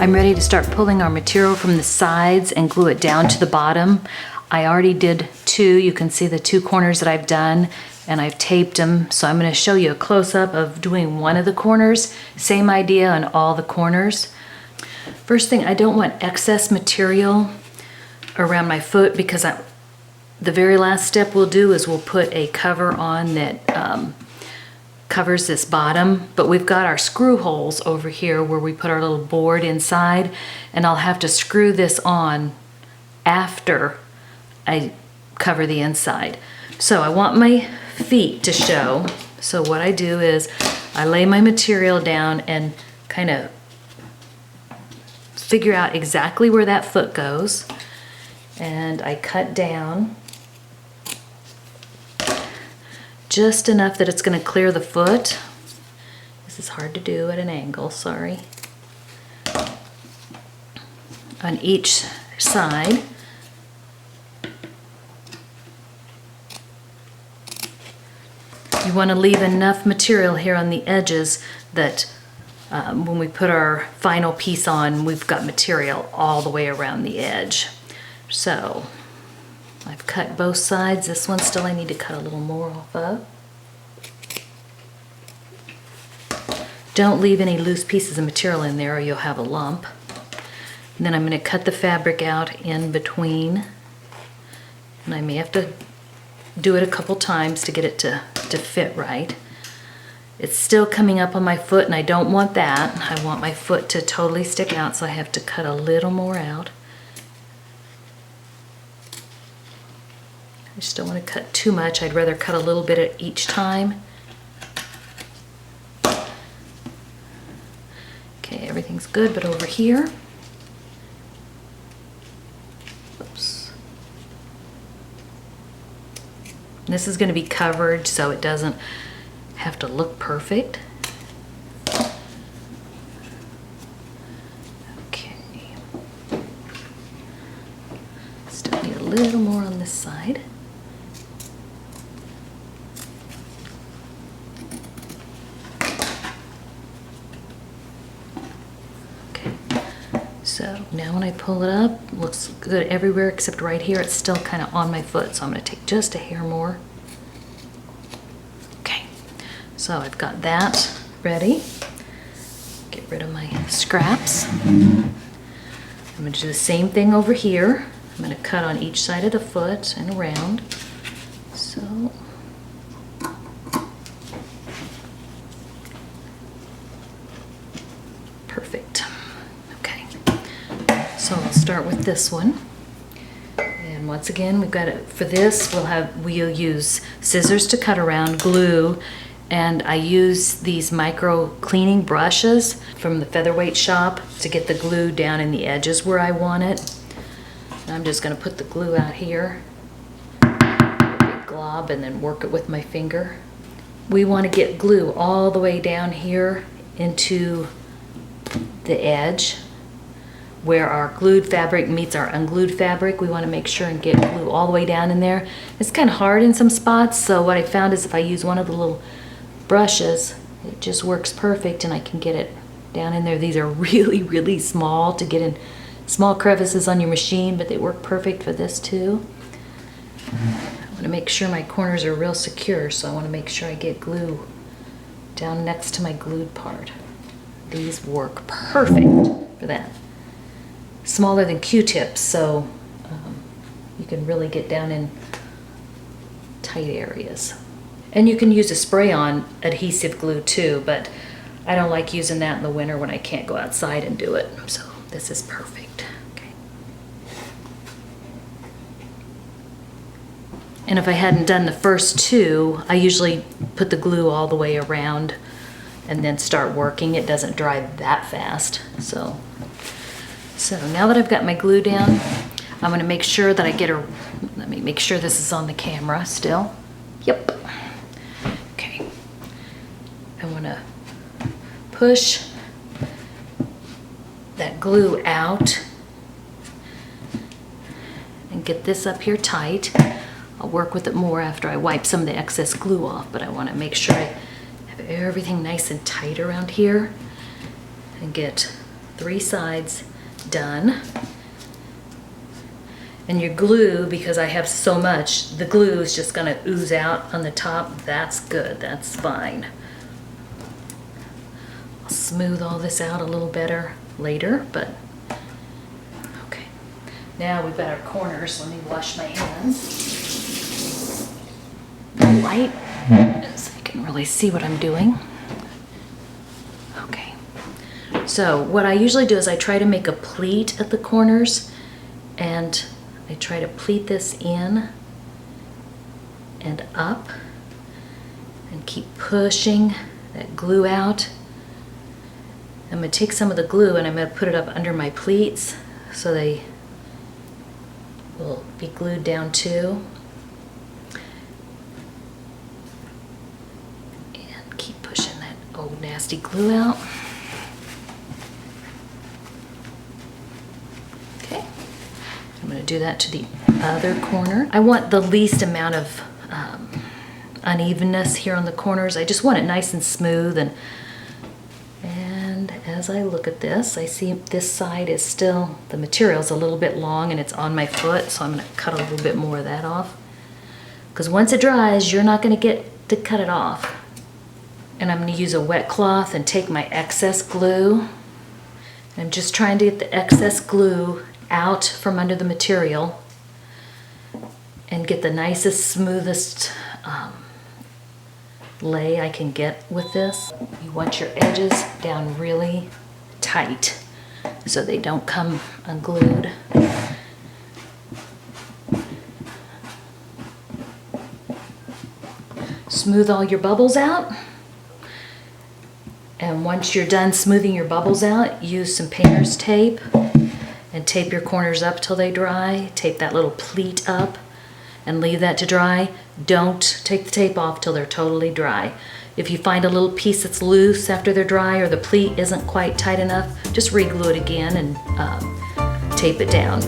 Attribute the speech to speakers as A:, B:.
A: I'm ready to start pulling our material from the sides and glue it down to the bottom. I already did two. You can see the two corners that I've done, and I've taped them. So I'm going to show you a close-up of doing one of the corners. Same idea on all the corners. First thing, I don't want excess material around my foot because the very last step we'll do is we'll put a cover on that covers this bottom, but we've got our screw holes over here where we put our little board inside, and I'll have to screw this on after I cover the inside. So I want my feet to show. So what I do is I lay my material down and kind of figure out exactly where that foot goes, and I cut down just enough that it's going to clear the foot. This is hard to do at an angle, sorry. On each side. You want to leave enough material here on the edges that when we put our final piece on, we've got material all the way around the edge. So I've cut both sides. This one still I need to cut a little more off of. Don't leave any loose pieces of material in there or you'll have a lump. And then I'm going to cut the fabric out in between. And I may have to do it a couple times to get it to fit right. It's still coming up on my foot and I don't want that. I want my foot to totally stick out, so I have to cut a little more out. I just don't want to cut too much. I'd rather cut a little bit at each time. Okay, everything's good, but over here, oops. This is going to be covered so it doesn't have to look perfect. Okay. Still need a little more on this side. So now when I pull it up, it looks good everywhere except right here. It's still kind of on my foot, so I'm going to take just a hair more. Okay, so I've got that ready. Get rid of my scraps. I'm going to do the same thing over here. I'm going to cut on each side of the foot and around. So perfect. So I'll start with this one, and once again we've got it for this. We'll use scissors to cut around, glue, and I use these micro cleaning brushes from the Featherweight shop to get the glue down in the edges where I want it. And I'm just going to put the glue out here, a big glob, and then work it with my finger. We want to get glue all the way down here into the edge where our glued fabric meets our unglued fabric. We want to make sure and get glue all the way down in there. It's kind of hard in some spots, so what I found is if I use one of the little brushes, it just works perfect and I can get it down in there. These are really, really small to get in small crevices on your machine, but they work perfect for this too. I want to make sure my corners are real secure, so I want to make sure I get glue down next to my glued part. These work perfect for that. Smaller than Q-tips, so you can really get down in tight areas. And you can use a spray-on adhesive glue too, but I don't like using that in the winter when I can't go outside and do it. So this is perfect. Okay. And if I hadn't done the first two, I usually put the glue all the way around and then start working. It doesn't dry that fast, so now that I've got my glue down, I'm going to make sure that I get her. Let me make sure this is on the camera still. Yep. Okay. I want to push that glue out and get this up here tight. I'll work with it more after I wipe some of the excess glue off, but I want to make sure I have everything nice and tight around here and get 3 sides done. And your glue, because I have so much, the glue is just gonna ooze out on the top. That's good, that's fine. I'll smooth all this out a little better later, but okay. Now we've got our corners. Let me wash my hands. Light, so you can really see what I'm doing. Okay. So what I usually do is I try to make a pleat at the corners, and I try to pleat this in and up and keep pushing that glue out. I'm going to take some of the glue and I'm going to put it up under my pleats so they will be glued down too. And keep pushing that old nasty glue out. Okay. I'm going to do that to the other corner. I want the least amount of unevenness here on the corners. I just want it nice and smooth, and as I look at this, I see this side is still, the material's a little bit long and it's on my foot, so I'm going to cut a little bit more of that off. Because once it dries, you're not going to get to cut it off. And I'm going to use a wet cloth and take my excess glue. I'm just trying to get the excess glue out from under the material and get the nicest, smoothest lay I can get with this. You want your edges down really tight so they don't come unglued. Smooth all your bubbles out. And once you're done smoothing your bubbles out, use some painter's tape and tape your corners up till they dry. Tape that little pleat up and leave that to dry. Don't take the tape off till they're totally dry. If you find a little piece that's loose after they're dry, or the pleat isn't quite tight enough, just re-glue it again and tape it down.